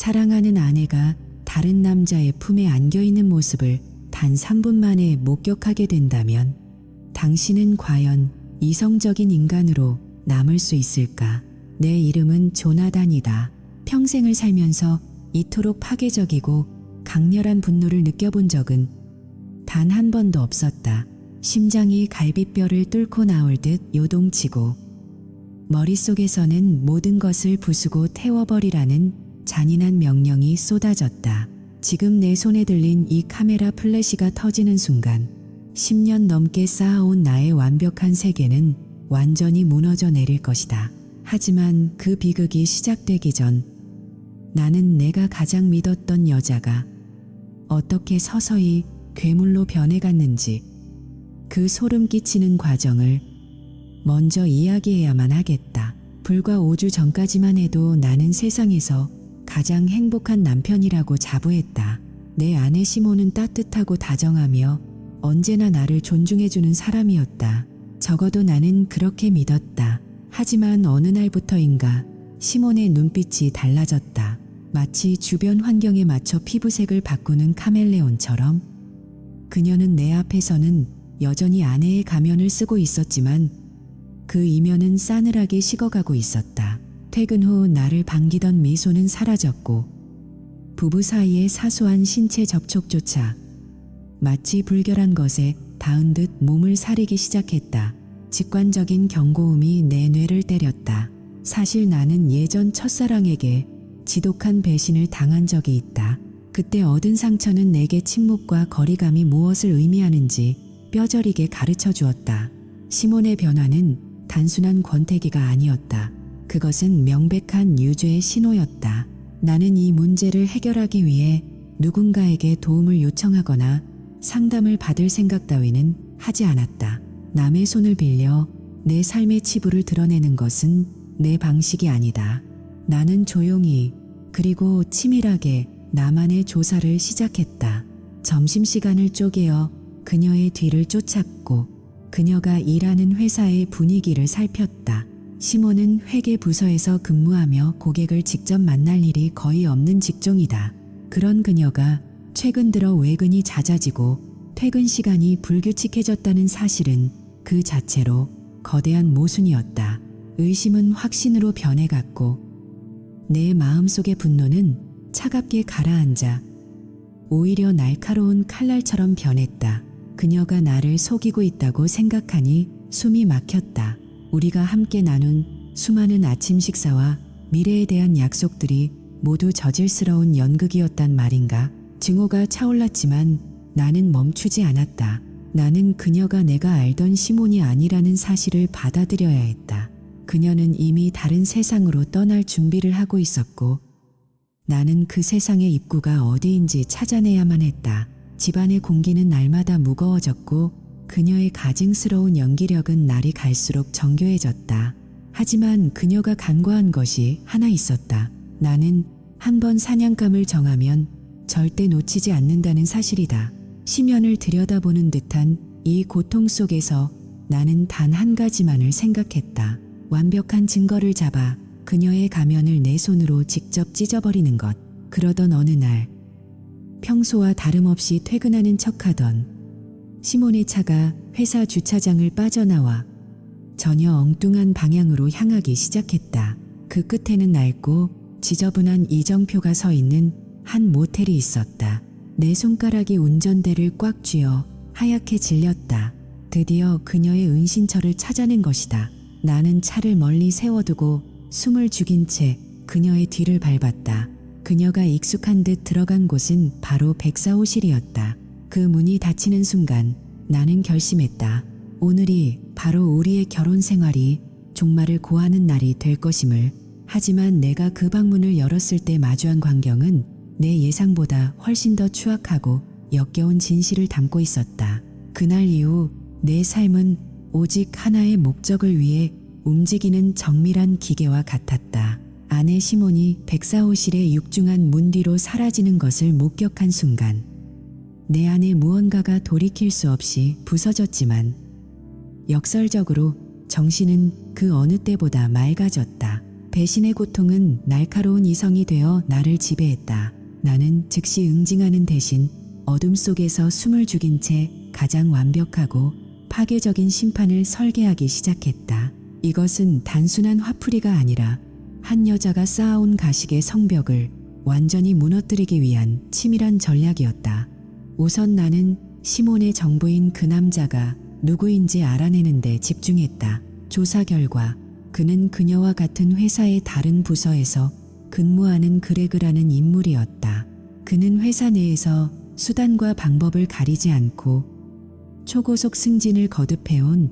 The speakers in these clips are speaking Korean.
사랑하는 아내가 다른 남자의 품에 안겨있는 모습을 단 3분 만에 목격하게 된다면 당신은 과연 이성적인 인간으로 남을 수 있을까? 내 이름은 조나단이다. 평생을 살면서 이토록 파괴적이고 강렬한 분노를 느껴본 적은 단 한 번도 없었다. 심장이 갈비뼈를 뚫고 나올 듯 요동치고 머릿속에서는 모든 것을 부수고 태워버리라는 잔인한 명령이 쏟아졌다. 지금 내 손에 들린 이 카메라 플래시가 터지는 순간 10년 넘게 쌓아온 나의 완벽한 세계는 완전히 무너져 내릴 것이다. 하지만 그 비극이 시작되기 전 나는 내가 가장 믿었던 여자가 어떻게 서서히 괴물로 변해갔는지 그 소름 끼치는 과정을 먼저 이야기해야만 하겠다. 불과 5주 전까지만 해도 나는 세상에서 가장 행복한 남편이라고 자부했다. 내 아내 시몬은 따뜻하고 다정하며 언제나 나를 존중해주는 사람이었다. 적어도 나는 그렇게 믿었다. 하지만 어느 날부터인가 시몬의 눈빛이 달라졌다. 마치 주변 환경에 맞춰 피부색을 바꾸는 카멜레온처럼 그녀는 내 앞에서는 여전히 아내의 가면을 쓰고 있었지만 그 이면은 싸늘하게 식어가고 있었다. 퇴근 후 나를 반기던 미소는 사라졌고 부부 사이의 사소한 신체 접촉조차 마치 불결한 것에 닿은 듯 몸을 사리기 시작했다. 직관적인 경고음이 내 뇌를 때렸다. 사실 나는 예전 첫사랑에게 지독한 배신을 당한 적이 있다. 그때 얻은 상처는 내게 침묵과 거리감이 무엇을 의미하는지 뼈저리게 가르쳐 주었다. 시몬의 변화는 단순한 권태기가 아니었다. 그것은 명백한 유죄의 신호였다. 나는 이 문제를 해결하기 위해 누군가에게 도움을 요청하거나 상담을 받을 생각 따위는 하지 않았다. 남의 손을 빌려 내 삶의 치부를 드러내는 것은 내 방식이 아니다. 나는 조용히 그리고 치밀하게 나만의 조사를 시작했다. 점심시간을 쪼개어 그녀의 뒤를 쫓았고 그녀가 일하는 회사의 분위기를 살폈다. 시몬은 회계 부서에서 근무하며 고객을 직접 만날 일이 거의 없는 직종이다. 그런 그녀가 최근 들어 외근이 잦아지고 퇴근 시간이 불규칙해졌다는 사실은 그 자체로 거대한 모순이었다. 의심은 확신으로 변해갔고 내 마음속의 분노는 차갑게 가라앉아 오히려 날카로운 칼날처럼 변했다. 그녀가 나를 속이고 있다고 생각하니 숨이 막혔다. 우리가 함께 나눈 수많은 아침 식사와 미래에 대한 약속들이 모두 저질스러운 연극이었단 말인가? 증오가 차올랐지만 나는 멈추지 않았다. 나는 그녀가 내가 알던 시몬이 아니라는 사실을 받아들여야 했다. 그녀는 이미 다른 세상으로 떠날 준비를 하고 있었고 나는 그 세상의 입구가 어디인지 찾아내야만 했다. 집안의 공기는 날마다 무거워졌고 그녀의 가증스러운 연기력은 날이 갈수록 정교해졌다. 하지만 그녀가 간과한 것이 하나 있었다. 나는 한 번 사냥감을 정하면 절대 놓치지 않는다는 사실이다. 시면을 들여다보는 듯한 이 고통 속에서 나는 단 한 가지만을 생각했다. 완벽한 증거를 잡아 그녀의 가면을 내 손으로 직접 찢어버리는 것. 그러던 어느 날 평소와 다름없이 퇴근하는 척하던 시몬의 차가 회사 주차장을 빠져나와 전혀 엉뚱한 방향으로 향하기 시작했다. 그 끝에는 낡고 지저분한 이정표가 서 있는 한 모텔이 있었다. 내 손가락이 운전대를 꽉 쥐어 하얗게 질렸다. 드디어 그녀의 은신처를 찾아낸 것이다. 나는 차를 멀리 세워두고 숨을 죽인 채 그녀의 뒤를 밟았다. 그녀가 익숙한 듯 들어간 곳은 바로 백사호실이었다. 그 문이 닫히는 순간 나는 결심했다. 오늘이 바로 우리의 결혼 생활이 종말을 고하는 날이 될 것임을. 하지만 내가 그 방문을 열었을 때 마주한 광경은 내 예상보다 훨씬 더 추악하고 역겨운 진실을 담고 있었다. 그날 이후 내 삶은 오직 하나의 목적을 위해 움직이는 정밀한 기계와 같았다. 아내 시몬이 백사호실의 육중한 문 뒤로 사라지는 것을 목격한 순간 내 안에 무언가가 돌이킬 수 없이 부서졌지만 역설적으로 정신은 그 어느 때보다 맑아졌다. 배신의 고통은 날카로운 이성이 되어 나를 지배했다. 나는 즉시 응징하는 대신 어둠 속에서 숨을 죽인 채 가장 완벽하고 파괴적인 심판을 설계하기 시작했다. 이것은 단순한 화풀이가 아니라 한 여자가 쌓아온 가식의 성벽을 완전히 무너뜨리기 위한 치밀한 전략이었다. 우선 나는 시몬의 정부인 그 남자가 누구인지 알아내는 데 집중했다. 조사 결과 그는 그녀와 같은 회사의 다른 부서에서 근무하는 그레그라는 인물이었다. 그는 회사 내에서 수단과 방법을 가리지 않고 초고속 승진을 거듭해온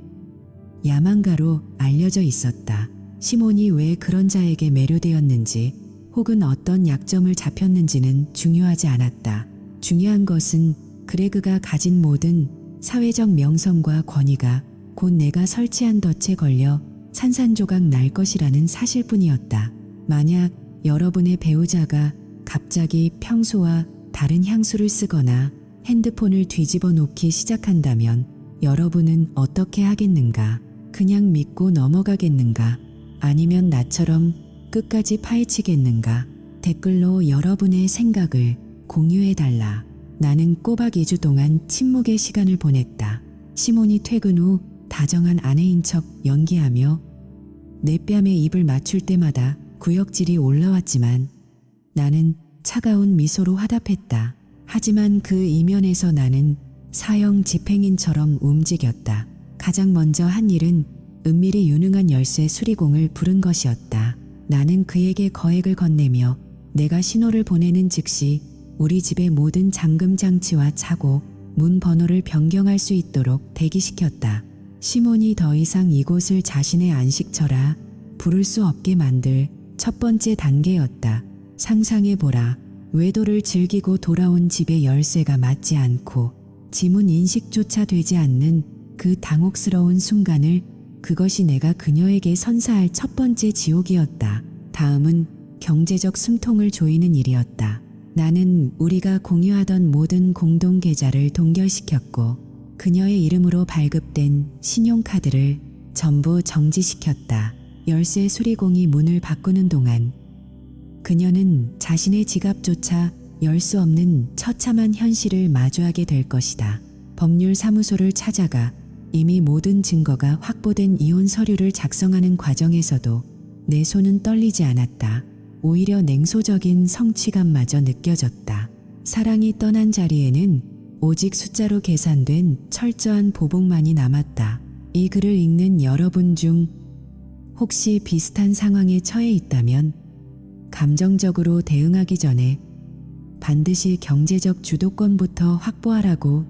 야망가로 알려져 있었다. 시몬이 왜 그런 자에게 매료되었는지 혹은 어떤 약점을 잡혔는지는 중요하지 않았다. 중요한 것은 그레그가 가진 모든 사회적 명성과 권위가 곧 내가 설치한 덫에 걸려 산산조각 날 것이라는 사실뿐이었다. 만약 여러분의 배우자가 갑자기 평소와 다른 향수를 쓰거나 핸드폰을 뒤집어 놓기 시작한다면 여러분은 어떻게 하겠는가? 그냥 믿고 넘어가겠는가? 아니면 나처럼 끝까지 파헤치겠는가? 댓글로 여러분의 생각을 공유해달라. 나는 꼬박 2주 동안 침묵의 시간을 보냈다. 시몬이 퇴근 후 다정한 아내인 척 연기하며 내 뺨에 입을 맞출 때마다 구역질이 올라왔지만 나는 차가운 미소로 화답했다. 하지만 그 이면에서 나는 사형 집행인처럼 움직였다. 가장 먼저 한 일은 은밀히 유능한 열쇠 수리공을 부른 것이었다. 나는 그에게 거액을 건네며 내가 신호를 보내는 즉시 우리 집의 모든 잠금 장치와 차고, 문 번호를 변경할 수 있도록 대기시켰다. 시몬이 더 이상 이곳을 자신의 안식처라 부를 수 없게 만들 첫 번째 단계였다. 상상해보라. 외도를 즐기고 돌아온 집의 열쇠가 맞지 않고 지문 인식조차 되지 않는 그 당혹스러운 순간을, 그것이 내가 그녀에게 선사할 첫 번째 지옥이었다. 다음은 경제적 숨통을 조이는 일이었다. 나는 우리가 공유하던 모든 공동 계좌를 동결시켰고 그녀의 이름으로 발급된 신용카드를 전부 정지시켰다. 열쇠 수리공이 문을 바꾸는 동안 그녀는 자신의 지갑조차 열 수 없는 처참한 현실을 마주하게 될 것이다. 법률사무소를 찾아가 이미 모든 증거가 확보된 이혼 서류를 작성하는 과정에서도 내 손은 떨리지 않았다. 오히려 냉소적인 성취감마저 느껴졌다. 사랑이 떠난 자리에는 오직 숫자로 계산된 철저한 보복만이 남았다. 이 글을 읽는 여러분 중 혹시 비슷한 상황에 처해 있다면 감정적으로 대응하기 전에 반드시 경제적 주도권부터 확보하라고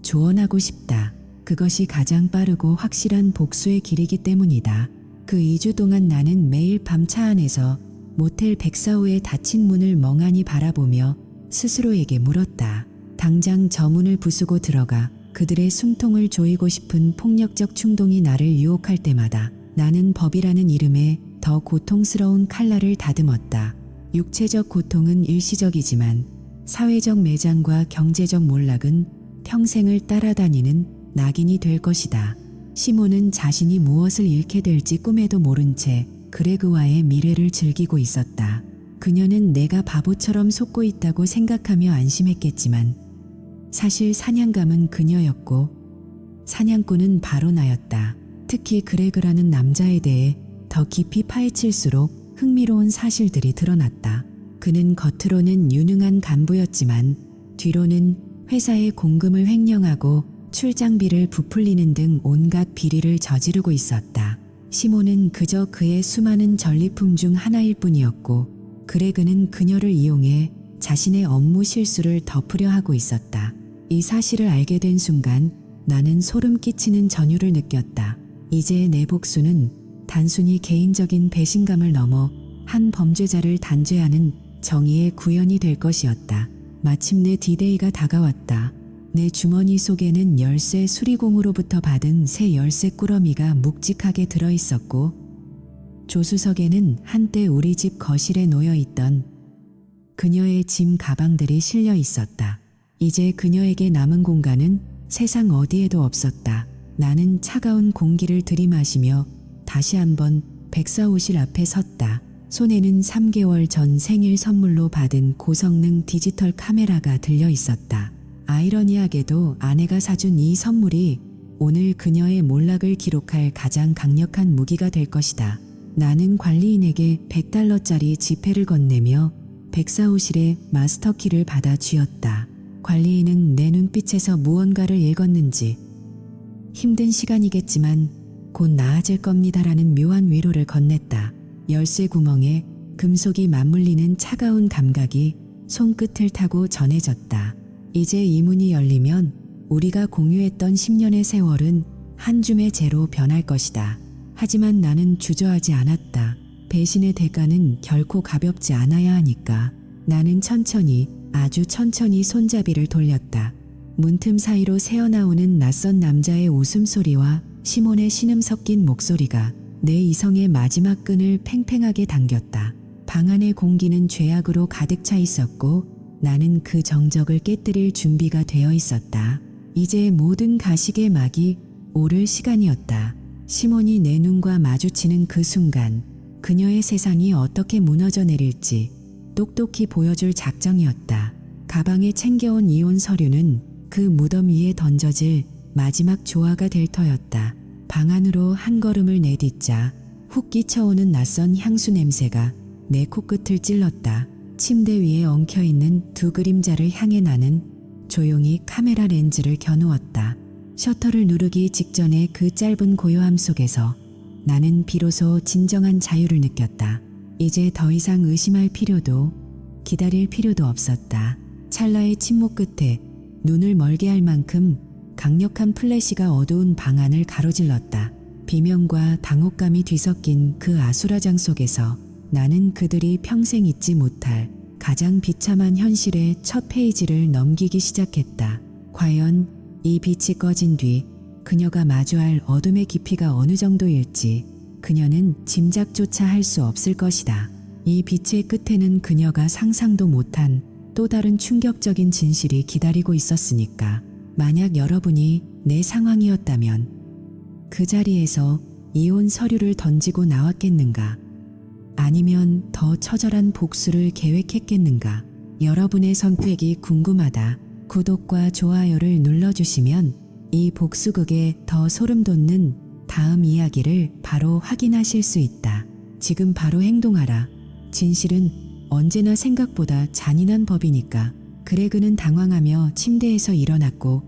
조언하고 싶다. 그것이 가장 빠르고 확실한 복수의 길이기 때문이다. 그 2주 동안 나는 매일 밤 차 안에서 모텔 104호의 닫힌 문을 멍하니 바라보며 스스로에게 물었다. 당장 저 문을 부수고 들어가 그들의 숨통을 조이고 싶은 폭력적 충동이 나를 유혹할 때마다 나는 법이라는 이름에 더 고통스러운 칼날을 다듬었다. 육체적 고통은 일시적이지만 사회적 매장과 경제적 몰락은 평생을 따라다니는 낙인이 될 것이다. 시몬은 자신이 무엇을 잃게 될지 꿈에도 모른 채 그레그와의 미래를 즐기고 있었다. 그녀는 내가 바보처럼 속고 있다고 생각하며 안심했겠지만 사실 사냥감은 그녀였고 사냥꾼은 바로 나였다. 특히 그레그라는 남자에 대해 더 깊이 파헤칠수록 흥미로운 사실들이 드러났다. 그는 겉으로는 유능한 간부였지만 뒤로는 회사의 공금을 횡령하고 출장비를 부풀리는 등 온갖 비리를 저지르고 있었다. 시몬은 그저 그의 수많은 전리품 중 하나일 뿐이었고 그레그는 그녀를 이용해 자신의 업무 실수를 덮으려 하고 있었다. 이 사실을 알게 된 순간 나는 소름 끼치는 전율을 느꼈다. 이제 내 복수는 단순히 개인적인 배신감을 넘어 한 범죄자를 단죄하는 정의의 구현이 될 것이었다. 마침내 D-Day가 다가왔다. 내 주머니 속에는 열쇠 수리공으로부터 받은 새 열쇠 꾸러미가 묵직하게 들어있었고 조수석에는 한때 우리 집 거실에 놓여있던 그녀의 짐 가방들이 실려 있었다. 이제 그녀에게 남은 공간은 세상 어디에도 없었다. 나는 차가운 공기를 들이마시며 다시 한번 백사호실 앞에 섰다. 손에는 3개월 전 생일 선물로 받은 고성능 디지털 카메라가 들려 있었다. 아이러니하게도 아내가 사준 이 선물이 오늘 그녀의 몰락을 기록할 가장 강력한 무기가 될 것이다. 나는 관리인에게 $100짜리 지폐를 건네며 백사호실의 마스터키를 받아 쥐었다. 관리인은 내 눈빛에서 무언가를 읽었는지 힘든 시간이겠지만 곧 나아질 겁니다라는 묘한 위로를 건넸다. 열쇠 구멍에 금속이 맞물리는 차가운 감각이 손끝을 타고 전해졌다. 이제 이 문이 열리면 우리가 공유했던 10년의 세월은 한 줌의 재로 변할 것이다. 하지만 나는 주저하지 않았다. 배신의 대가는 결코 가볍지 않아야 하니까. 나는 천천히, 아주 천천히 손잡이를 돌렸다. 문틈 사이로 새어나오는 낯선 남자의 웃음소리와 시몬의 신음 섞인 목소리가 내 이성의 마지막 끈을 팽팽하게 당겼다. 방 안의 공기는 죄악으로 가득 차 있었고 나는 그 정적을 깨뜨릴 준비가 되어 있었다. 이제 모든 가식의 막이 오를 시간이었다. 시몬이 내 눈과 마주치는 그 순간 그녀의 세상이 어떻게 무너져 내릴지 똑똑히 보여줄 작정이었다. 가방에 챙겨온 이혼 서류는 그 무덤 위에 던져질 마지막 조화가 될 터였다. 방 안으로 한 걸음을 내딛자 훅 끼쳐오는 낯선 향수 냄새가 내 코끝을 찔렀다. 침대 위에 엉켜있는 두 그림자를 향해 나는 조용히 카메라 렌즈를 겨누었다. 셔터를 누르기 직전의 그 짧은 고요함 속에서 나는 비로소 진정한 자유를 느꼈다. 이제 더 이상 의심할 필요도 기다릴 필요도 없었다. 찰나의 침묵 끝에 눈을 멀게 할 만큼 강력한 플래시가 어두운 방 안을 가로질렀다. 비명과 당혹감이 뒤섞인 그 아수라장 속에서 나는 그들이 평생 잊지 못할 가장 비참한 현실의 첫 페이지를 넘기기 시작했다. 과연 이 빛이 꺼진 뒤 그녀가 마주할 어둠의 깊이가 어느 정도일지 그녀는 짐작조차 할 수 없을 것이다. 이 빛의 끝에는 그녀가 상상도 못한 또 다른 충격적인 진실이 기다리고 있었으니까. 만약 여러분이 내 상황이었다면 그 자리에서 이혼 서류를 던지고 나왔겠는가? 아니면 더 처절한 복수를 계획했겠는가? 여러분의 선택이 궁금하다. 구독과 좋아요를 눌러주시면 이 복수극에 더 소름 돋는 다음 이야기를 바로 확인하실 수 있다. 지금 바로 행동하라. 진실은 언제나 생각보다 잔인한 법이니까. 그레그는 당황하며 침대에서 일어났고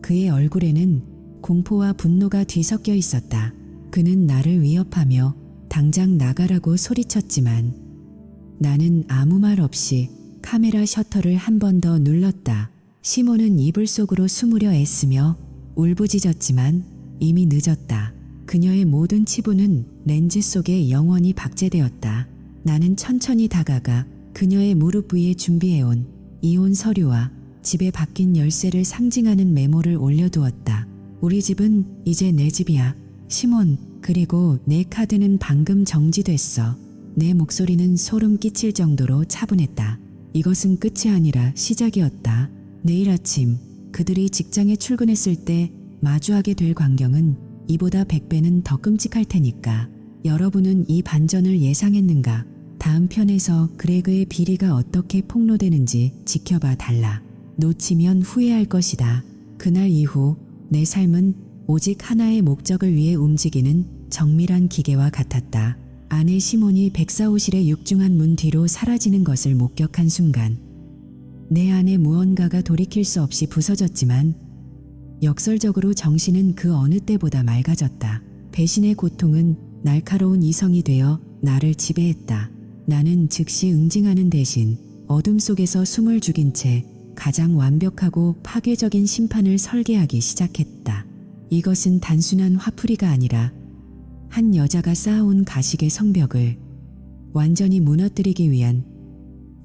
그의 얼굴에는 공포와 분노가 뒤섞여 있었다. 그는 나를 위협하며 당장 나가라고 소리쳤지만 나는 아무 말 없이 카메라 셔터를 한 번 더 눌렀다. 시몬은 이불 속으로 숨으려 애쓰며 울부짖었지만 이미 늦었다. 그녀의 모든 치부는 렌즈 속에 영원히 박제되었다. 나는 천천히 다가가 그녀의 무릎 위에 준비해온 이혼 서류와 집에 바뀐 열쇠를 상징하는 메모를 올려두었다. 우리 집은 이제 내 집이야. 시몬, 그리고 내 카드는 방금 정지됐어. 내 목소리는 소름 끼칠 정도로 차분했다. 이것은 끝이 아니라 시작이었다. 내일 아침 그들이 직장에 출근했을 때 마주하게 될 광경은 이보다 100배는 더 끔찍할 테니까. 여러분은 이 반전을 예상했는가? 다음 편에서 그레그의 비리가 어떻게 폭로되는지 지켜봐 달라. 놓치면 후회할 것이다. 그날 이후 내 삶은 오직 하나의 목적을 위해 움직이는 정밀한 기계와 같았다. 아내 시몬이 백사호실의 육중한 문 뒤로 사라지는 것을 목격한 순간 내 안에 무언가가 돌이킬 수 없이 부서졌지만 역설적으로 정신은 그 어느 때보다 맑아졌다. 배신의 고통은 날카로운 이성이 되어 나를 지배했다. 나는 즉시 응징하는 대신 어둠 속에서 숨을 죽인 채 가장 완벽하고 파괴적인 심판을 설계하기 시작했다. 이것은 단순한 화풀이가 아니라 한 여자가 쌓아온 가식의 성벽을 완전히 무너뜨리기 위한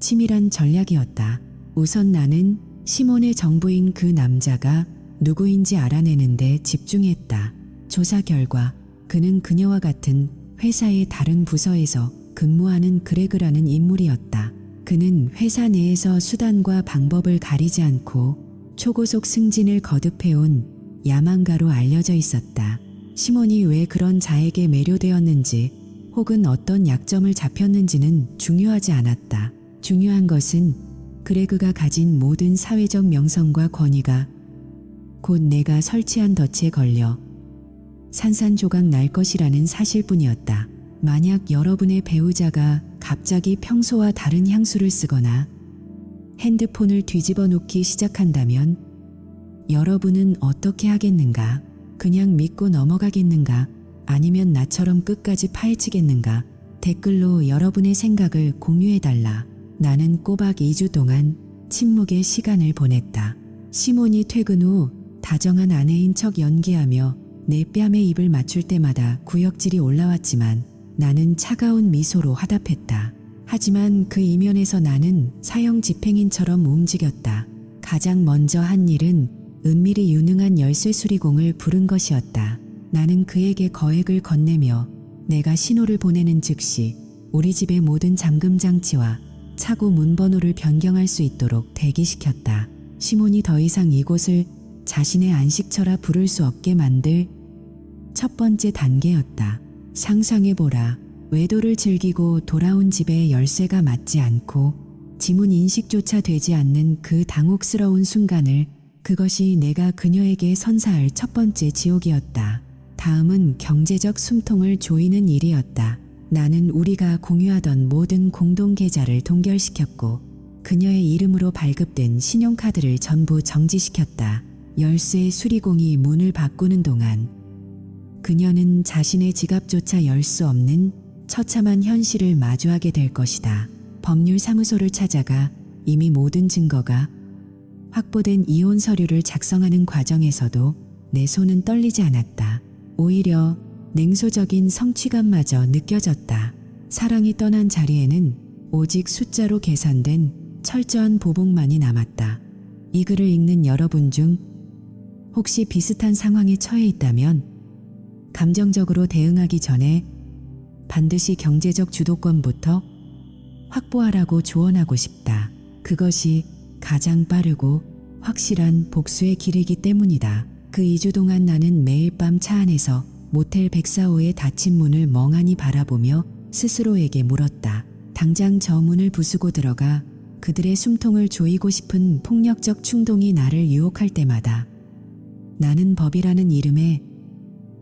치밀한 전략이었다. 우선 나는 시몬의 정부인 그 남자가 누구인지 알아내는데 집중했다. 조사 결과 그는 그녀와 같은 회사의 다른 부서에서 근무하는 그레그라는 인물이었다. 그는 회사 내에서 수단과 방법을 가리지 않고 초고속 승진을 거듭해온 야망가로 알려져 있었다. 시몬이 왜 그런 자에게 매료되었는지 혹은 어떤 약점을 잡혔는지는 중요하지 않았다. 중요한 것은 그레그가 가진 모든 사회적 명성과 권위가 곧 내가 설치한 덫에 걸려 산산조각 날 것이라는 사실뿐이었다. 만약 여러분의 배우자가 갑자기 평소와 다른 향수를 쓰거나 핸드폰을 뒤집어 놓기 시작한다면 여러분은 어떻게 하겠는가? 그냥 믿고 넘어가겠는가? 아니면 나처럼 끝까지 파헤치겠는가? 댓글로 여러분의 생각을 공유해달라. 나는 꼬박 2주 동안 침묵의 시간을 보냈다. 시몬이 퇴근 후 다정한 아내인 척 연기하며 내 뺨에 입을 맞출 때마다 구역질이 올라왔지만 나는 차가운 미소로 화답했다. 하지만 그 이면에서 나는 사형 집행인처럼 움직였다. 가장 먼저 한 일은 은밀히 유능한 열쇠 수리공을 부른 것이었다. 나는 그에게 거액을 건네며 내가 신호를 보내는 즉시 우리 집의 모든 잠금 장치와 차고 문 번호를 변경할 수 있도록 대기시켰다. 시몬이 더 이상 이곳을 자신의 안식처라 부를 수 없게 만들 첫 번째 단계였다. 상상해보라. 외도를 즐기고 돌아온 집에 열쇠가 맞지 않고 지문 인식조차 되지 않는 그 당혹스러운 순간을 그것이 내가 그녀에게 선사할 첫 번째 지옥이었다. 다음은 경제적 숨통을 조이는 일이었다. 나는 우리가 공유하던 모든 공동 계좌를 동결시켰고 그녀의 이름으로 발급된 신용카드를 전부 정지시켰다. 열쇠 수리공이 문을 바꾸는 동안 그녀는 자신의 지갑조차 열 수 없는 처참한 현실을 마주하게 될 것이다. 법률사무소를 찾아가 이미 모든 증거가 확보된 이혼 서류를 작성하는 과정에서도 내 손은 떨리지 않았다. 오히려 냉소적인 성취감마저 느껴졌다. 사랑이 떠난 자리에는 오직 숫자로 계산된 철저한 보복만이 남았다. 이 글을 읽는 여러분 중 혹시 비슷한 상황에 처해 있다면 감정적으로 대응하기 전에 반드시 경제적 주도권부터 확보하라고 조언하고 싶다. 그것이 가장 빠르고 확실한 복수의 길이기 때문이다. 그 2주 동안 나는 매일 밤 차 안에서 모텔 104호의 닫힌 문을 멍하니 바라보며 스스로에게 물었다. 당장 저 문을 부수고 들어가 그들의 숨통을 조이고 싶은 폭력적 충동이 나를 유혹할 때마다 나는 법이라는 이름에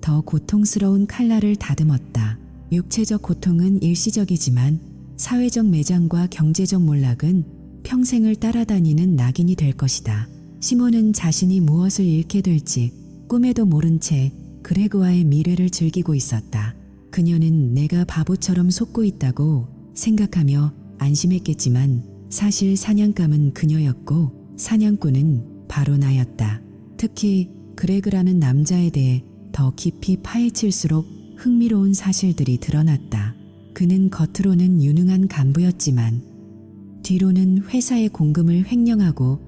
더 고통스러운 칼날을 다듬었다. 육체적 고통은 일시적이지만 사회적 매장과 경제적 몰락은 평생을 따라다니는 낙인이 될 것이다. 시몬은 자신이 무엇을 잃게 될지 꿈에도 모른 채 그레그와의 미래를 즐기고 있었다. 그녀는 내가 바보처럼 속고 있다고 생각하며 안심했겠지만 사실 사냥감은 그녀였고 사냥꾼은 바로 나였다. 특히 그레그라는 남자에 대해 더 깊이 파헤칠수록 흥미로운 사실들이 드러났다. 그는 겉으로는 유능한 간부였지만 뒤로는 회사의 공금을 횡령하고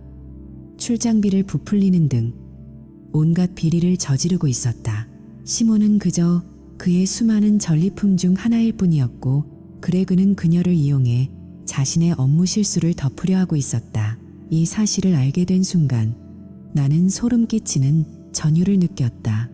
출장비를 부풀리는 등 온갖 비리를 저지르고 있었다. 시몬은 그저 그의 수많은 전리품 중 하나일 뿐이었고 그레그는 그녀를 이용해 자신의 업무 실수를 덮으려 하고 있었다. 이 사실을 알게 된 순간 나는 소름 끼치는 전율을 느꼈다.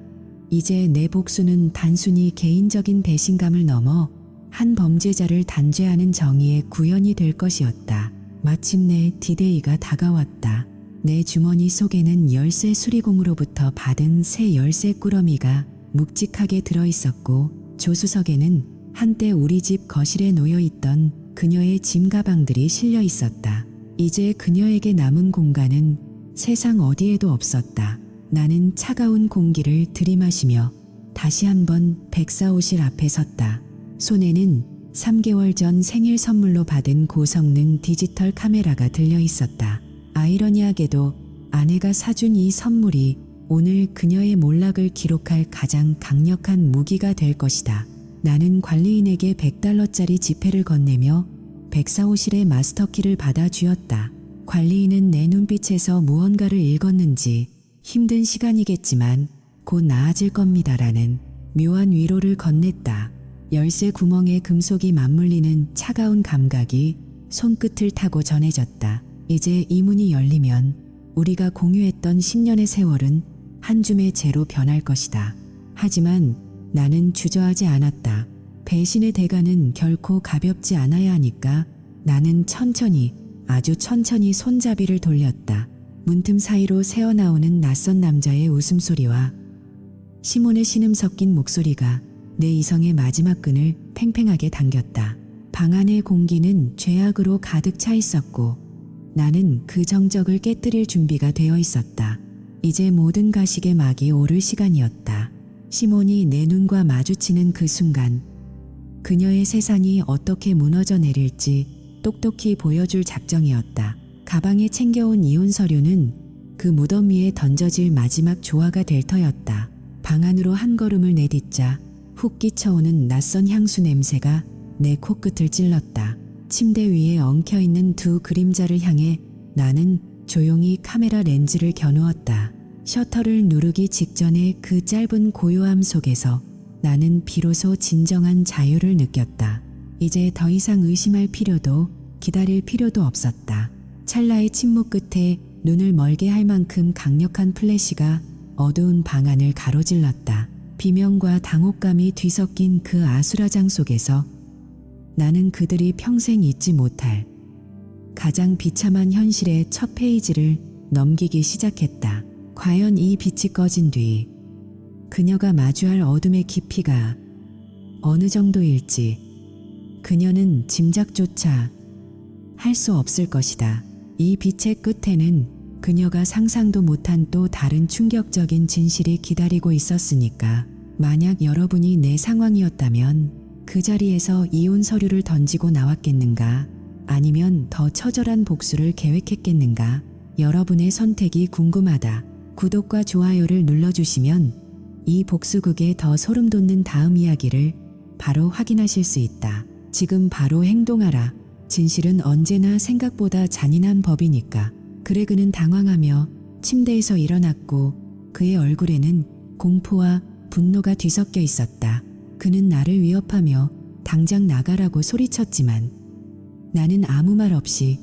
이제 내 복수는 단순히 개인적인 배신감을 넘어 한 범죄자를 단죄하는 정의의 구현이 될 것이었다. 마침내 디데이가 다가왔다. 내 주머니 속에는 열쇠 수리공으로부터 받은 새 열쇠 꾸러미가 묵직하게 들어있었고 조수석에는 한때 우리 집 거실에 놓여있던 그녀의 짐 가방들이 실려 있었다. 이제 그녀에게 남은 공간은 세상 어디에도 없었다. 나는 차가운 공기를 들이마시며 다시 한번 104호실 앞에 섰다. 손에는 3개월 전 생일 선물로 받은 고성능 디지털 카메라가 들려 있었다. 아이러니하게도 아내가 사준 이 선물이 오늘 그녀의 몰락을 기록할 가장 강력한 무기가 될 것이다. 나는 관리인에게 $100짜리 지폐를 건네며 104호실의 마스터키를 받아 쥐었다. 관리인은 내 눈빛에서 무언가를 읽었는지 힘든 시간이겠지만 곧 나아질 겁니다라는 묘한 위로를 건넸다. 열쇠 구멍에 금속이 맞물리는 차가운 감각이 손끝을 타고 전해졌다. 이제 이 문이 열리면 우리가 공유했던 10년의 세월은 한 줌의 재로 변할 것이다. 하지만 나는 주저하지 않았다. 배신의 대가는 결코 가볍지 않아야 하니까 나는 천천히, 아주 천천히 손잡이를 돌렸다. 문틈 사이로 새어나오는 낯선 남자의 웃음소리와 시몬의 신음 섞인 목소리가 내 이성의 마지막 끈을 팽팽하게 당겼다. 방 안의 공기는 죄악으로 가득 차 있었고 나는 그 정적을 깨뜨릴 준비가 되어 있었다. 이제 모든 가식의 막이 오를 시간이었다. 시몬이 내 눈과 마주치는 그 순간 그녀의 세상이 어떻게 무너져 내릴지 똑똑히 보여줄 작정이었다. 가방에 챙겨온 이혼 서류는 그 무덤 위에 던져질 마지막 조화가 될 터였다. 방 안으로 한 걸음을 내딛자 훅 끼쳐오는 낯선 향수 냄새가 내 코끝을 찔렀다. 침대 위에 엉켜있는 두 그림자를 향해 나는 조용히 카메라 렌즈를 겨누었다. 셔터를 누르기 직전의 그 짧은 고요함 속에서 나는 비로소 진정한 자유를 느꼈다. 이제 더 이상 의심할 필요도 기다릴 필요도 없었다. 찰나의 침묵 끝에 눈을 멀게 할 만큼 강력한 플래시가 어두운 방 안을 가로질렀다. 비명과 당혹감이 뒤섞인 그 아수라장 속에서 나는 그들이 평생 잊지 못할 가장 비참한 현실의 첫 페이지를 넘기기 시작했다. 과연 이 빛이 꺼진 뒤 그녀가 마주할 어둠의 깊이가 어느 정도일지 그녀는 짐작조차 할 수 없을 것이다. 이 빛의 끝에는 그녀가 상상도 못한 또 다른 충격적인 진실이 기다리고 있었으니까 만약 여러분이 내 상황이었다면 그 자리에서 이혼 서류를 던지고 나왔겠는가? 아니면 더 처절한 복수를 계획했겠는가? 여러분의 선택이 궁금하다. 구독과 좋아요를 눌러주시면 이 복수극에 더 소름 돋는 다음 이야기를 바로 확인하실 수 있다. 지금 바로 행동하라. 진실은 언제나 생각보다 잔인한 법이니까. 그레그는 당황하며 침대에서 일어났고 그의 얼굴에는 공포와 분노가 뒤섞여 있었다. 그는 나를 위협하며 당장 나가라고 소리쳤지만 나는 아무 말 없이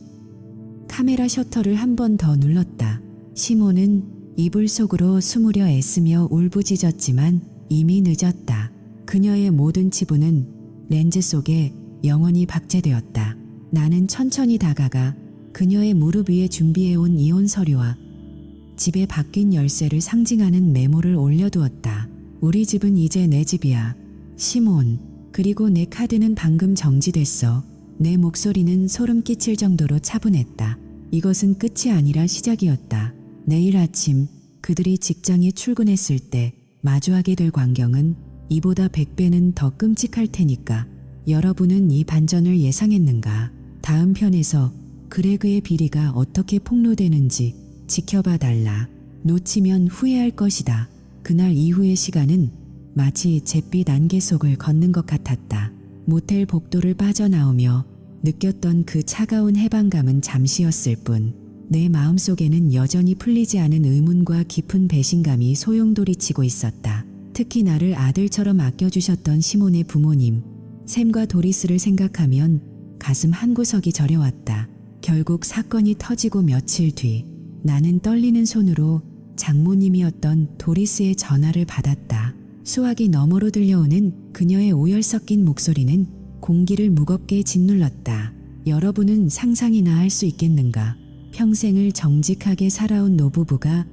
카메라 셔터를 한 번 더 눌렀다. 시몬은 이불 속으로 숨으려 애쓰며 울부짖었지만 이미 늦었다. 그녀의 모든 치부는 렌즈 속에 영원히 박제되었다. 나는 천천히 다가가 그녀의 무릎 위에 준비해온 이혼 서류와 집에 바뀐 열쇠를 상징하는 메모를 올려두었다. 우리 집은 이제 내 집이야. 시몬. 그리고 내 카드는 방금 정지됐어. 내 목소리는 소름 끼칠 정도로 차분했다. 이것은 끝이 아니라 시작이었다. 내일 아침 그들이 직장에 출근했을 때 마주하게 될 광경은 이보다 100배는 더 끔찍할 테니까 여러분은 이 반전을 예상했는가? 다음 편에서 그레그의 비리가 어떻게 폭로되는지 지켜봐 달라. 놓치면 후회할 것이다. 그날 이후의 시간은 마치 잿빛 안개 속을 걷는 것 같았다. 모텔 복도를 빠져나오며 느꼈던 그 차가운 해방감은 잠시였을 뿐 내 마음속에는 여전히 풀리지 않은 의문과 깊은 배신감이 소용돌이치고 있었다. 특히 나를 아들처럼 아껴주셨던 시몬의 부모님, 샘과 도리스를 생각하면 가슴 한구석이 저려왔다. 결국 사건이 터지고 며칠 뒤 나는 떨리는 손으로 장모님이었던 도리스의 전화를 받았다. 수화기 너머로 들려오는 그녀의 오열 섞인 목소리는 공기를 무겁게 짓눌렀다. 여러분은 상상이나 할 수 있겠는가? 평생을 정직하게 살아온 노부부가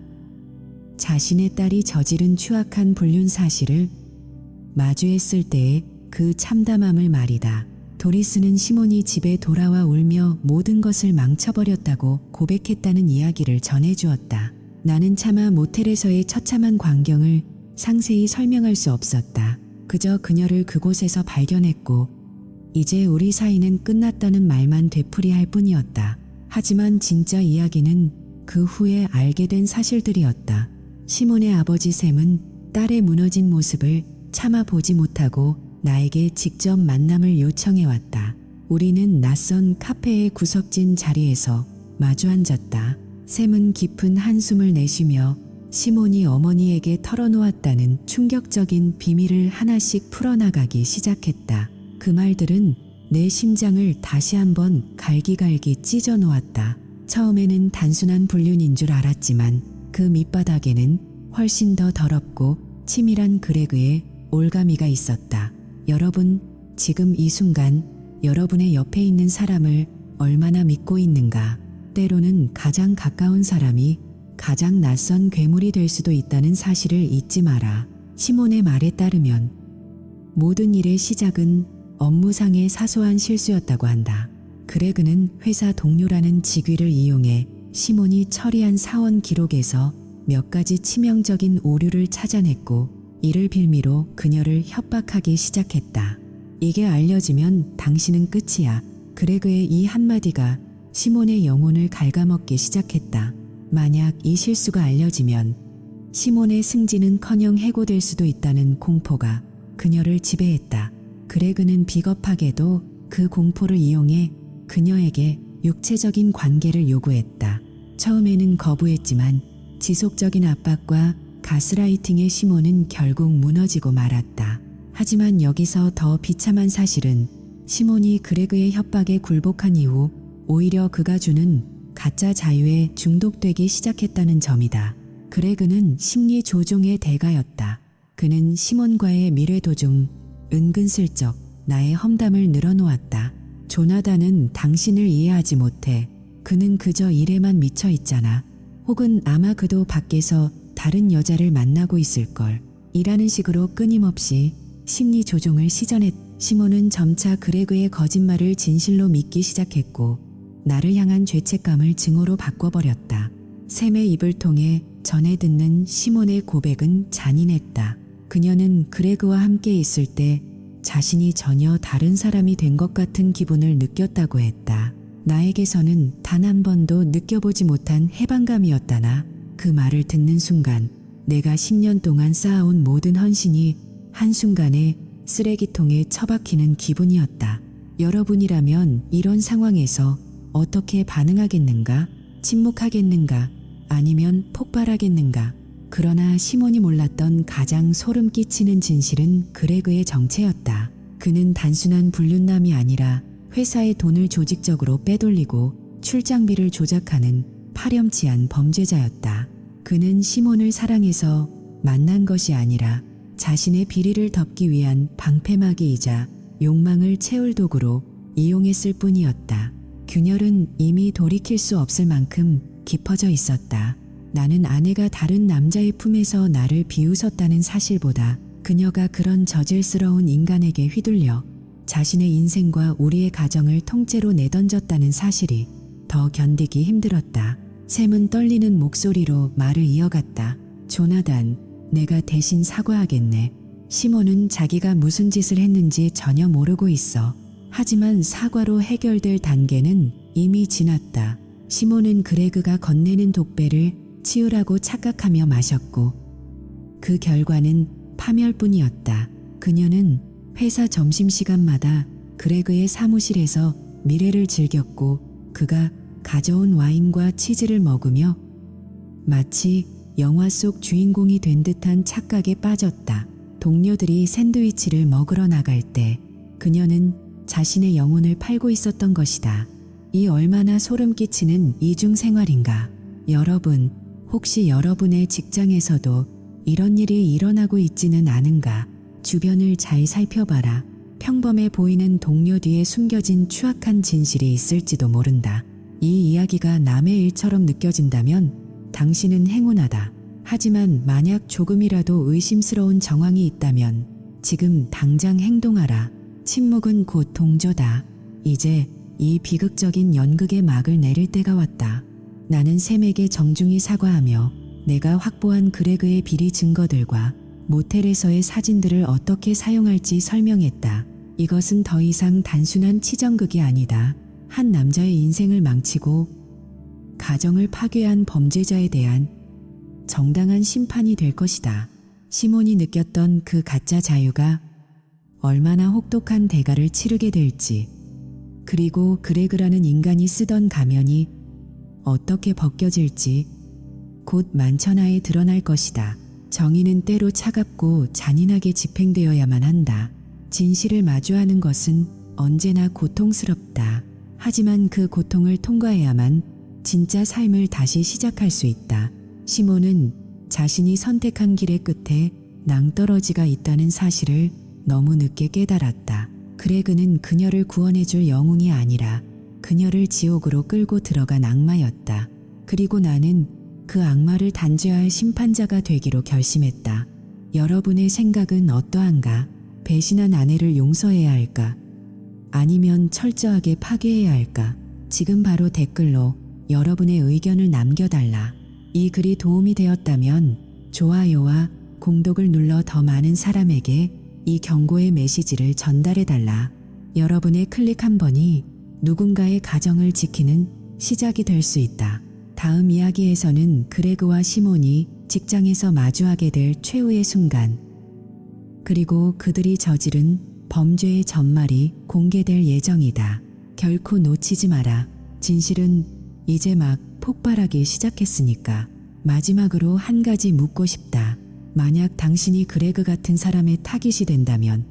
자신의 딸이 저지른 추악한 불륜 사실을 마주했을 때의 그 참담함을 말이다. 도리스는 시몬이 집에 돌아와 울며 모든 것을 망쳐버렸다고 고백했다는 이야기를 전해주었다. 나는 차마 모텔에서의 처참한 광경을 상세히 설명할 수 없었다. 그저 그녀를 그곳에서 발견했고 이제 우리 사이는 끝났다는 말만 되풀이할 뿐이었다. 하지만 진짜 이야기는 그 후에 알게 된 사실들이었다. 시몬의 아버지 샘은 딸의 무너진 모습을 차마 보지 못하고 나에게 직접 만남을 요청해왔다. 우리는 낯선 카페의 구석진 자리에서 마주 앉았다. 샘은 깊은 한숨을 내쉬며 시몬이 어머니에게 털어놓았다는 충격적인 비밀을 하나씩 풀어나가기 시작했다. 그 말들은 내 심장을 다시 한번 갈기갈기 찢어 놓았다. 처음에는 단순한 불륜인 줄 알았지만 그 밑바닥에는 훨씬 더 더럽고 치밀한 그레그의 올가미가 있었다. 여러분, 지금 이 순간 여러분의 옆에 있는 사람을 얼마나 믿고 있는가? 때로는 가장 가까운 사람이 가장 낯선 괴물이 될 수도 있다는 사실을 잊지 마라. 시몬의 말에 따르면 모든 일의 시작은 업무상의 사소한 실수였다고 한다. 그레그는 회사 동료라는 직위를 이용해 시몬이 처리한 사원 기록에서 몇 가지 치명적인 오류를 찾아냈고 이를 빌미로 그녀를 협박하기 시작했다. 이게 알려지면 당신은 끝이야. 그레그의 이 한마디가 시몬의 영혼을 갉아먹기 시작했다. 만약 이 실수가 알려지면 시몬의 승진은커녕 해고될 수도 있다는 공포가 그녀를 지배했다. 그레그는 비겁하게도 그 공포를 이용해 그녀에게 육체적인 관계를 요구했다. 처음에는 거부했지만 지속적인 압박과 가스라이팅의 시몬은 결국 무너지고 말았다. 하지만 여기서 더 비참한 사실은 시몬이 그레그의 협박에 굴복한 이후 오히려 그가 주는 가짜 자유에 중독되기 시작했다는 점이다. 그레그는 심리 조종의 대가였다. 그는 시몬과의 미래 도중 은근슬쩍 나의 험담을 늘어놓았다. 조나단은 당신을 이해하지 못해. 그는 그저 일에만 미쳐 있잖아. 혹은 아마 그도 밖에서 다른 여자를 만나고 있을걸. 이라는 식으로 끊임없이 심리 조종을 시전했. 시몬은 점차 그레그의 거짓말을 진실로 믿기 시작했고 나를 향한 죄책감을 증오로 바꿔버렸다. 샘의 입을 통해 전해 듣는 시몬의 고백은 잔인했다. 그녀는 그레그와 함께 있을 때 자신이 전혀 다른 사람이 된 것 같은 기분을 느꼈다고 했다. 나에게서는 단 한 번도 느껴보지 못한 해방감이었다나. 그 말을 듣는 순간 내가 10년 동안 쌓아온 모든 헌신이 한순간에 쓰레기통에 처박히는 기분이었다. 여러분이라면 이런 상황에서 어떻게 반응하겠는가? 침묵하겠는가? 아니면 폭발하겠는가? 그러나 시몬이 몰랐던 가장 소름 끼치는 진실은 그레그의 정체였다. 그는 단순한 불륜남이 아니라 회사의 돈을 조직적으로 빼돌리고 출장비를 조작하는 파렴치한 범죄자였다. 그는 시몬을 사랑해서 만난 것이 아니라 자신의 비리를 덮기 위한 방패막이이자 욕망을 채울 도구로 이용했을 뿐이었다. 균열은 이미 돌이킬 수 없을 만큼 깊어져 있었다. 나는 아내가 다른 남자의 품에서 나를 비웃었다는 사실보다 그녀가 그런 저질스러운 인간에게 휘둘려 자신의 인생과 우리의 가정을 통째로 내던졌다는 사실이 더 견디기 힘들었다. 샘은 떨리는 목소리로 말을 이어갔다. 조나단, 내가 대신 사과하겠네. 시몬은 자기가 무슨 짓을 했는지 전혀 모르고 있어. 하지만 사과로 해결될 단계는 이미 지났다. 시몬은 그레그가 건네는 독배를 치우라고 착각하며 마셨고 그 결과는 파멸뿐이었다. 그녀는 회사 점심시간마다 그레그의 사무실에서 미래를 즐겼고 그가 가져온 와인과 치즈를 먹으며 마치 영화 속 주인공이 된 듯한 착각에 빠졌다. 동료들이 샌드위치를 먹으러 나갈 때 그녀는 자신의 영혼을 팔고 있었던 것이다. 이 얼마나 소름 끼치는 이중생활인가. 여러분, 혹시 여러분의 직장에서도 이런 일이 일어나고 있지는 않은가? 주변을 잘 살펴봐라. 평범해 보이는 동료 뒤에 숨겨진 추악한 진실이 있을지도 모른다. 이 이야기가 남의 일처럼 느껴진다면 당신은 행운하다. 하지만 만약 조금이라도 의심스러운 정황이 있다면 지금 당장 행동하라. 침묵은 곧 동조다. 이제 이 비극적인 연극의 막을 내릴 때가 왔다. 나는 샘에게 정중히 사과하며 내가 확보한 그레그의 비리 증거들과 모텔에서의 사진들을 어떻게 사용할지 설명했다. 이것은 더 이상 단순한 치정극이 아니다. 한 남자의 인생을 망치고 가정을 파괴한 범죄자에 대한 정당한 심판이 될 것이다. 시몬이 느꼈던 그 가짜 자유가 얼마나 혹독한 대가를 치르게 될지, 그리고 그레그라는 인간이 쓰던 가면이 어떻게 벗겨질지 곧 만천하에 드러날 것이다. 정의는 때로 차갑고 잔인하게 집행되어야만 한다. 진실을 마주하는 것은 언제나 고통스럽다. 하지만 그 고통을 통과해야만 진짜 삶을 다시 시작할 수 있다. 시몬은 자신이 선택한 길의 끝에 낭떠러지가 있다는 사실을 너무 늦게 깨달았다. 그레그는 그녀를 구원해줄 영웅이 아니라 그녀를 지옥으로 끌고 들어간 악마였다. 그리고 나는 그 악마를 단죄할 심판자가 되기로 결심했다. 여러분의 생각은 어떠한가? 배신한 아내를 용서해야 할까? 아니면 철저하게 파괴해야 할까? 지금 바로 댓글로 여러분의 의견을 남겨달라. 이 글이 도움이 되었다면 좋아요와 공독을 눌러 더 많은 사람에게 이 경고의 메시지를 전달해달라. 여러분의 클릭 한 번이 누군가의 가정을 지키는 시작이 될 수 있다. 다음 이야기에서는 그레그와 시몬이 직장에서 마주하게 될 최후의 순간, 그리고 그들이 저지른 범죄의 전말이 공개될 예정이다. 결코 놓치지 마라. 진실은 이제 막 폭발하기 시작했으니까. 마지막으로 한 가지 묻고 싶다. 만약 당신이 그레그 같은 사람의 타깃이 된다면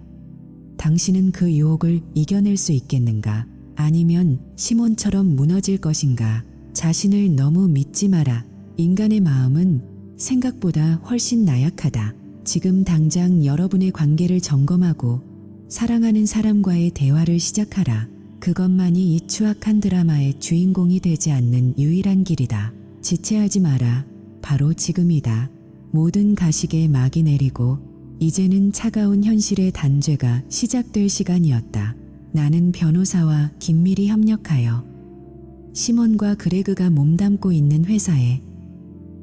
당신은 그 유혹을 이겨낼 수 있겠는가? 아니면 시몬처럼 무너질 것인가? 자신을 너무 믿지 마라. 인간의 마음은 생각보다 훨씬 나약하다. 지금 당장 여러분의 관계를 점검하고 사랑하는 사람과의 대화를 시작하라. 그것만이 이 추악한 드라마의 주인공이 되지 않는 유일한 길이다. 지체하지 마라. 바로 지금이다. 모든 가식에 막이 내리고 이제는 차가운 현실의 단죄가 시작될 시간이었다. 나는 변호사와 긴밀히 협력하여 시몬과 그레그가 몸담고 있는 회사에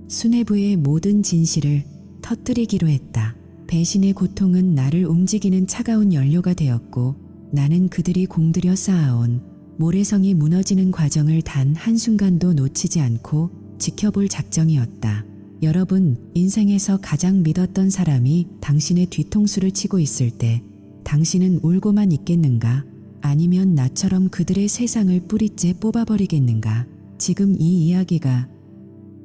수뇌부의 모든 진실을 터뜨리기로 했다. 배신의 고통은 나를 움직이는 차가운 연료가 되었고 나는 그들이 공들여 쌓아온 모래성이 무너지는 과정을 단 한순간도 놓치지 않고 지켜볼 작정이었다. 여러분, 인생에서 가장 믿었던 사람이 당신의 뒤통수를 치고 있을 때 당신은 울고만 있겠는가? 아니면 나처럼 그들의 세상을 뿌리째 뽑아버리겠는가? 지금 이 이야기가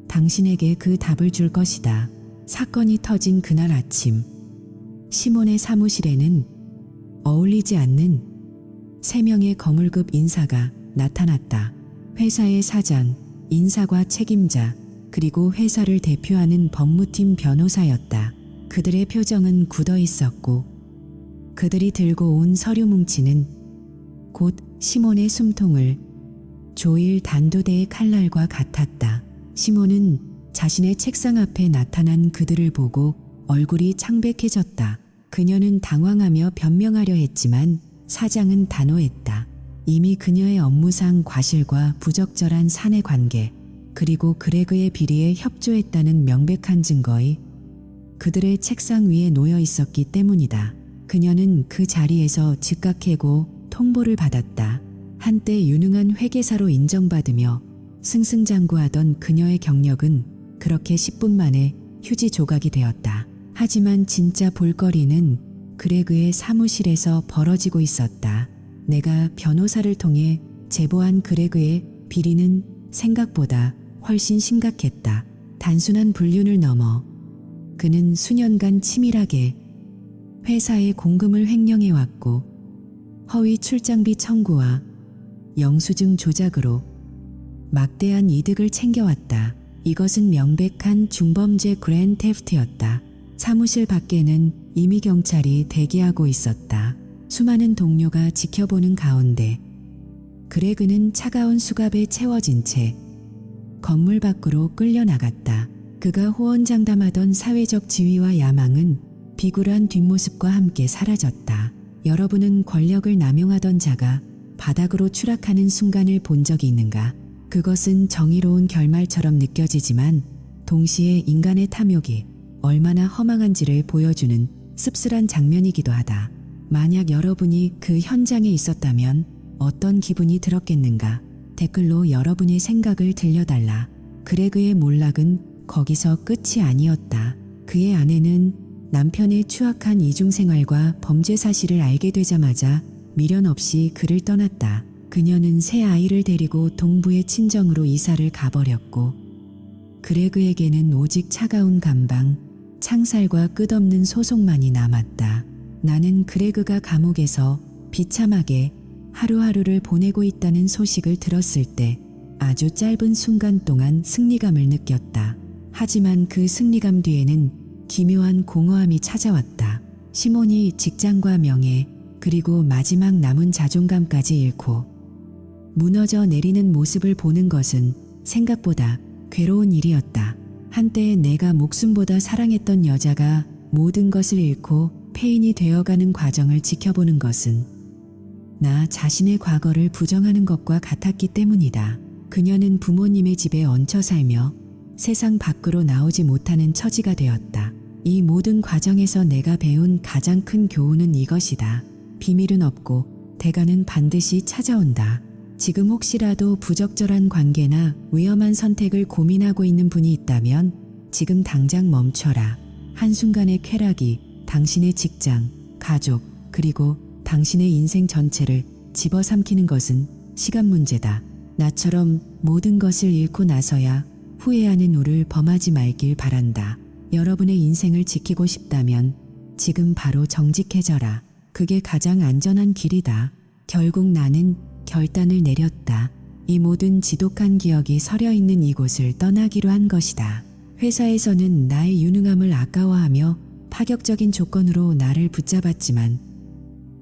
당신에게 그 답을 줄 것이다. 사건이 터진 그날 아침, 시몬의 사무실에는 어울리지 않는 3명의 거물급 인사가 나타났다. 회사의 사장, 인사과 책임자, 그리고 회사를 대표하는 법무팀 변호사였다. 그들의 표정은 굳어 있었고 그들이 들고 온 서류 뭉치는 곧 시몬의 숨통을 조일 단도대의 칼날과 같았다. 시몬은 자신의 책상 앞에 나타난 그들을 보고 얼굴이 창백해졌다. 그녀는 당황하며 변명하려 했지만 사장은 단호했다. 이미 그녀의 업무상 과실과 부적절한 사내 관계, 그리고 그레그의 비리에 협조했다는 명백한 증거이 그들의 책상 위에 놓여 있었기 때문이다. 그녀는 그 자리에서 즉각해고 통보를 받았다. 한때 유능한 회계사로 인정받으며 승승장구하던 그녀의 경력은 그렇게 10분 만에 휴지 조각이 되었다. 하지만 진짜 볼거리는 그레그의 사무실에서 벌어지고 있었다. 내가 변호사를 통해 제보한 그레그의 비리는 생각보다 훨씬 심각했다. 단순한 불륜을 넘어 그는 수년간 치밀하게 회사의 공금을 횡령해왔고 허위 출장비 청구와 영수증 조작으로 막대한 이득을 챙겨왔다. 이것은 명백한 중범죄 그랜테프트였다. 사무실 밖에는 이미 경찰이 대기하고 있었다. 수많은 동료가 지켜보는 가운데 그레그는 차가운 수갑에 채워진 채 건물 밖으로 끌려나갔다. 그가 호언장담하던 사회적 지위와 야망은 비굴한 뒷모습과 함께 사라졌다. 여러분은 권력을 남용하던 자가 바닥으로 추락하는 순간을 본 적이 있는가? 그것은 정의로운 결말처럼 느껴지지만 동시에 인간의 탐욕이 얼마나 허망한지를 보여주는 씁쓸한 장면이기도 하다. 만약 여러분이 그 현장에 있었다면 어떤 기분이 들었겠는가? 댓글로 여러분의 생각을 들려달라. 그레그의 몰락은 거기서 끝이 아니었다. 그의 아내는 남편의 추악한 이중생활과 범죄 사실을 알게 되자마자 미련 없이 그를 떠났다. 그녀는 새 아이를 데리고 동부의 친정으로 이사를 가버렸고 그레그에게는 오직 차가운 감방, 창살과 끝없는 소송만이 남았다. 나는 그레그가 감옥에서 비참하게 하루하루를 보내고 있다는 소식을 들었을 때 아주 짧은 순간 동안 승리감을 느꼈다. 하지만 그 승리감 뒤에는 기묘한 공허함이 찾아왔다. 시몬이 직장과 명예, 그리고 마지막 남은 자존감까지 잃고 무너져 내리는 모습을 보는 것은 생각보다 괴로운 일이었다. 한때 내가 목숨보다 사랑했던 여자가 모든 것을 잃고 폐인이 되어가는 과정을 지켜보는 것은 나 자신의 과거를 부정하는 것과 같았기 때문이다. 그녀는 부모님의 집에 얹혀 살며 세상 밖으로 나오지 못하는 처지가 되었다. 이 모든 과정에서 내가 배운 가장 큰 교훈은 이것이다. 비밀은 없고 대가는 반드시 찾아온다. 지금 혹시라도 부적절한 관계나 위험한 선택을 고민하고 있는 분이 있다면 지금 당장 멈춰라. 한순간의 쾌락이 당신의 직장, 가족, 그리고 당신의 인생 전체를 집어삼키는 것은 시간 문제다. 나처럼 모든 것을 잃고 나서야 후회하는 우를 범하지 말길 바란다. 여러분의 인생을 지키고 싶다면 지금 바로 정직해져라. 그게 가장 안전한 길이다. 결국 나는 결단을 내렸다. 이 모든 지독한 기억이 서려 있는 이곳을 떠나기로 한 것이다. 회사에서는 나의 유능함을 아까워하며 파격적인 조건으로 나를 붙잡았지만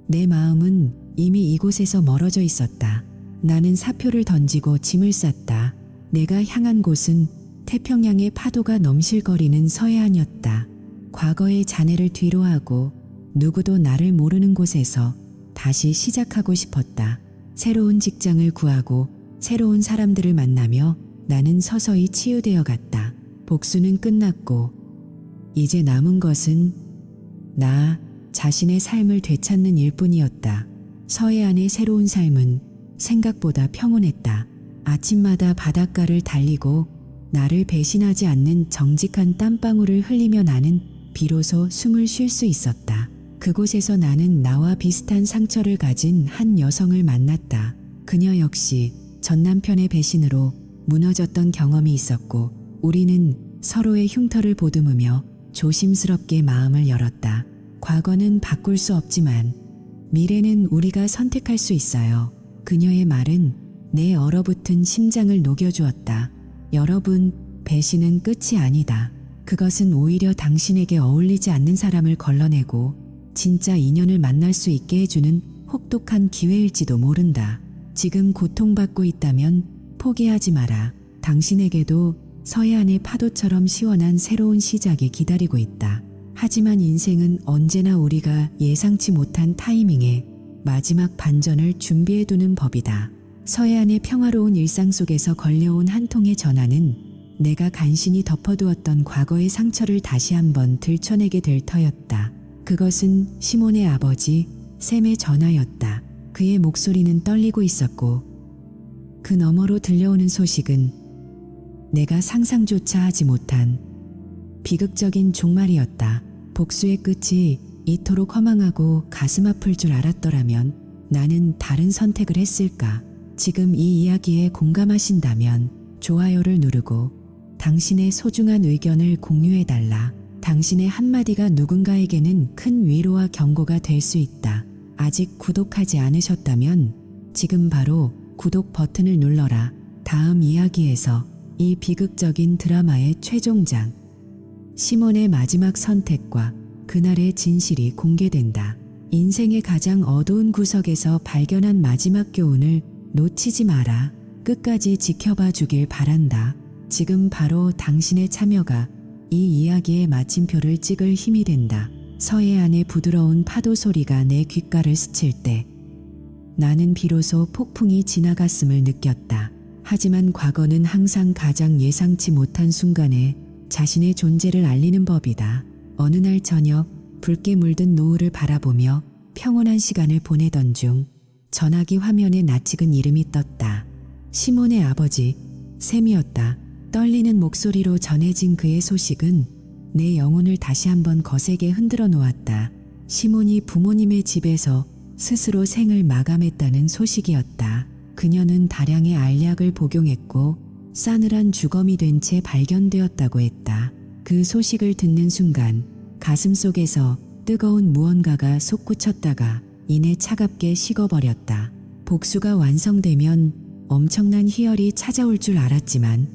내 마음은 이미 이곳에서 멀어져 있었다. 나는 사표를 던지고 짐을 쌌다. 내가 향한 곳은 태평양의 파도가 넘실거리는 서해안이었다. 과거의 잔해를 뒤로하고 누구도 나를 모르는 곳에서 다시 시작하고 싶었다. 새로운 직장을 구하고 새로운 사람들을 만나며 나는 서서히 치유되어 갔다. 복수는 끝났고 이제 남은 것은 나 자신의 삶을 되찾는 일뿐이었다. 서해안의 새로운 삶은 생각보다 평온했다. 아침마다 바닷가를 달리고 나를 배신하지 않는 정직한 땀방울을 흘리며 나는 비로소 숨을 쉴 수 있었다. 그곳에서 나는 나와 비슷한 상처를 가진 한 여성을 만났다. 그녀 역시 전 남편의 배신으로 무너졌던 경험이 있었고 우리는 서로의 흉터를 보듬으며 조심스럽게 마음을 열었다. 과거는 바꿀 수 없지만 미래는 우리가 선택할 수 있어요. 그녀의 말은 내 얼어붙은 심장을 녹여주었다. 여러분, 배신은 끝이 아니다. 그것은 오히려 당신에게 어울리지 않는 사람을 걸러내고 진짜 인연을 만날 수 있게 해주는 혹독한 기회일지도 모른다. 지금 고통받고 있다면 포기하지 마라. 당신에게도 서해안의 파도처럼 시원한 새로운 시작이 기다리고 있다. 하지만 인생은 언제나 우리가 예상치 못한 타이밍에 마지막 반전을 준비해두는 법이다. 서해안의 평화로운 일상 속에서 걸려온 한 통의 전화는 내가 간신히 덮어두었던 과거의 상처를 다시 한번 들춰내게 될 터였다. 그것은 시몬의 아버지 샘의 전화였다. 그의 목소리는 떨리고 있었고 그 너머로 들려오는 소식은 내가 상상조차 하지 못한 비극적인 종말이었다. 복수의 끝이 이토록 허망하고 가슴 아플 줄 알았더라면 나는 다른 선택을 했을까? 지금 이 이야기에 공감하신다면 좋아요를 누르고 당신의 소중한 의견을 공유해달라. 당신의 한마디가 누군가에게는 큰 위로와 경고가 될 수 있다. 아직 구독하지 않으셨다면 지금 바로 구독 버튼을 눌러라. 다음 이야기에서 이 비극적인 드라마의 최종장, 시몬의 마지막 선택과 그날의 진실이 공개된다. 인생의 가장 어두운 구석에서 발견한 마지막 교훈을 놓치지 마라. 끝까지 지켜봐 주길 바란다. 지금 바로 당신의 참여가 이 이야기의 마침표를 찍을 힘이 된다. 서해안의 부드러운 파도 소리가 내 귓가를 스칠 때 나는 비로소 폭풍이 지나갔음을 느꼈다. 하지만 과거는 항상 가장 예상치 못한 순간에 자신의 존재를 알리는 법이다. 어느 날 저녁 붉게 물든 노을을 바라보며 평온한 시간을 보내던 중 전화기 화면에 낯익은 이름이 떴다. 시몬의 아버지 샘이었다. 떨리는 목소리로 전해진 그의 소식은 내 영혼을 다시 한번 거세게 흔들어 놓았다. 시몬이 부모님의 집에서 스스로 생을 마감했다는 소식이었다. 그녀는 다량의 알약을 복용했고 싸늘한 주검이 된 채 발견되었다고 했다. 그 소식을 듣는 순간 가슴속에서 뜨거운 무언가가 솟구쳤다가 이내 차갑게 식어버렸다. 복수가 완성되면 엄청난 희열이 찾아올 줄 알았지만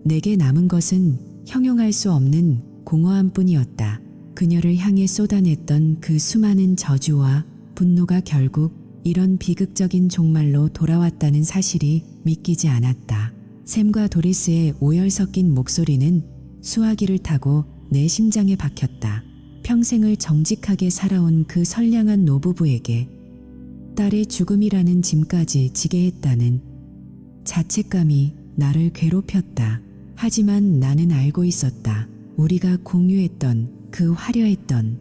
내게 남은 것은 형용할 수 없는 공허함뿐이었다. 그녀를 향해 쏟아냈던 그 수많은 저주와 분노가 결국 이런 비극적인 종말로 돌아왔다는 사실이 믿기지 않았다. 샘과 도리스의 오열 섞인 목소리는 수화기를 타고 내 심장에 박혔다. 평생을 정직하게 살아온 그 선량한 노부부에게 딸의 죽음이라는 짐까지 지게 했다는 자책감이 나를 괴롭혔다. 하지만 나는 알고 있었다. 우리가 공유했던 그 화려했던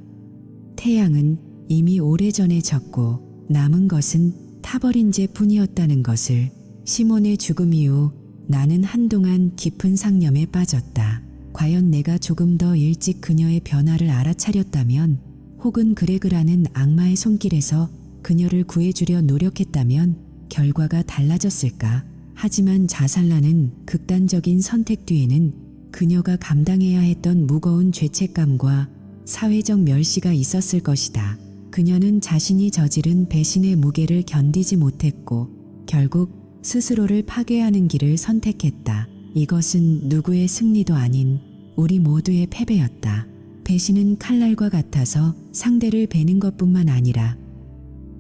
태양은 이미 오래전에 졌고 남은 것은 타버린 재뿐이었다는 것을. 시몬의 죽음 이후 나는 한동안 깊은 상념에 빠졌다. 과연 내가 조금 더 일찍 그녀의 변화를 알아차렸다면, 혹은 그레그라는 악마의 손길에서 그녀를 구해주려 노력했다면 결과가 달라졌을까? 하지만 자살라는 극단적인 선택 뒤에는 그녀가 감당해야 했던 무거운 죄책감과 사회적 멸시가 있었을 것이다. 그녀는 자신이 저지른 배신의 무게를 견디지 못했고 결국 스스로를 파괴하는 길을 선택했다. 이것은 누구의 승리도 아닌 우리 모두의 패배였다. 배신은 칼날과 같아서 상대를 베는 것뿐만 아니라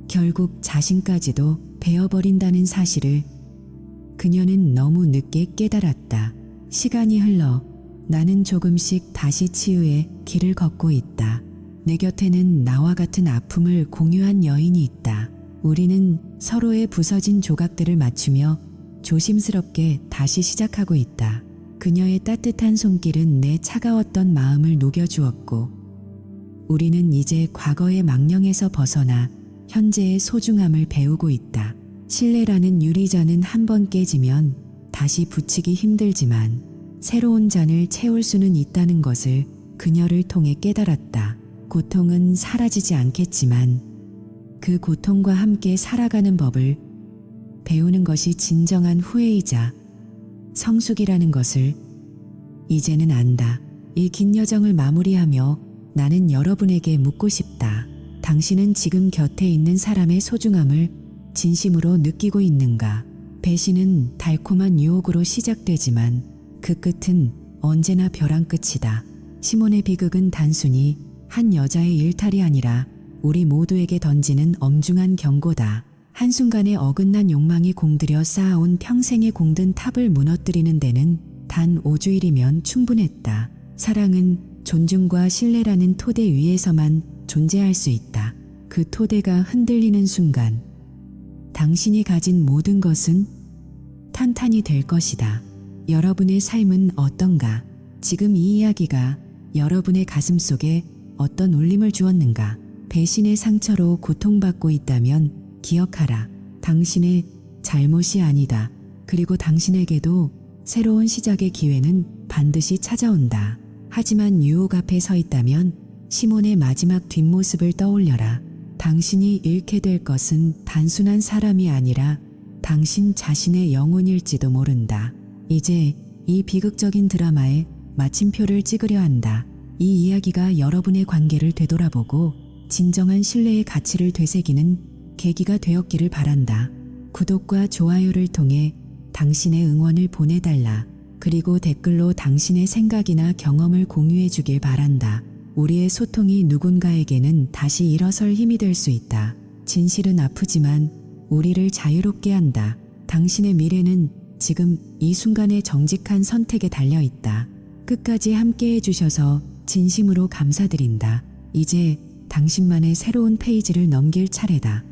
결국 자신까지도 베어버린다는 사실을 그녀는 너무 늦게 깨달았다. 시간이 흘러 나는 조금씩 다시 치유의 길을 걷고 있다. 내 곁에는 나와 같은 아픔을 공유한 여인이 있다. 우리는 서로의 부서진 조각들을 맞추며 조심스럽게 다시 시작하고 있다. 그녀의 따뜻한 손길은 내 차가웠던 마음을 녹여주었고, 우리는 이제 과거의 망령에서 벗어나 현재의 소중함을 배우고 있다. 신뢰라는 유리잔은 한 번 깨지면 다시 붙이기 힘들지만 새로운 잔을 채울 수는 있다는 것을 그녀를 통해 깨달았다. 고통은 사라지지 않겠지만 그 고통과 함께 살아가는 법을 배우는 것이 진정한 후회이자 성숙이라는 것을 이제는 안다. 이 긴 여정을 마무리하며 나는 여러분에게 묻고 싶다. 당신은 지금 곁에 있는 사람의 소중함을 진심으로 느끼고 있는가? 배신은 달콤한 유혹으로 시작되지만 그 끝은 언제나 벼랑 끝이다. 시몬의 비극은 단순히 한 여자의 일탈이 아니라 우리 모두에게 던지는 엄중한 경고다. 한순간의 어긋난 욕망이 공들여 쌓아온 평생의 공든 탑을 무너뜨리는 데는 단 5주일이면 충분했다. 사랑은 존중과 신뢰라는 토대 위에서만 존재할 수 있다. 그 토대가 흔들리는 순간 당신이 가진 모든 것은 탄탄이 될 것이다. 여러분의 삶은 어떤가? 지금 이 이야기가 여러분의 가슴 속에 어떤 울림을 주었는가? 배신의 상처로 고통받고 있다면 기억하라. 당신의 잘못이 아니다. 그리고 당신에게도 새로운 시작의 기회는 반드시 찾아온다. 하지만 유혹 앞에 서 있다면 시몬의 마지막 뒷모습을 떠올려라. 당신이 잃게 될 것은 단순한 사람이 아니라 당신 자신의 영혼일지도 모른다. 이제 이 비극적인 드라마에 마침표를 찍으려 한다. 이 이야기가 여러분의 관계를 되돌아보고 진정한 신뢰의 가치를 되새기는 계기가 되었기를 바란다. 구독과 좋아요를 통해 당신의 응원을 보내달라. 그리고 댓글로 당신의 생각이나 경험을 공유해 주길 바란다. 우리의 소통이 누군가에게는 다시 일어설 힘이 될 수 있다. 진실은 아프지만 우리를 자유롭게 한다. 당신의 미래는 지금 이 순간의 정직한 선택에 달려 있다. 끝까지 함께 해주셔서 진심으로 감사드린다. 이제 당신만의 새로운 페이지를 넘길 차례다.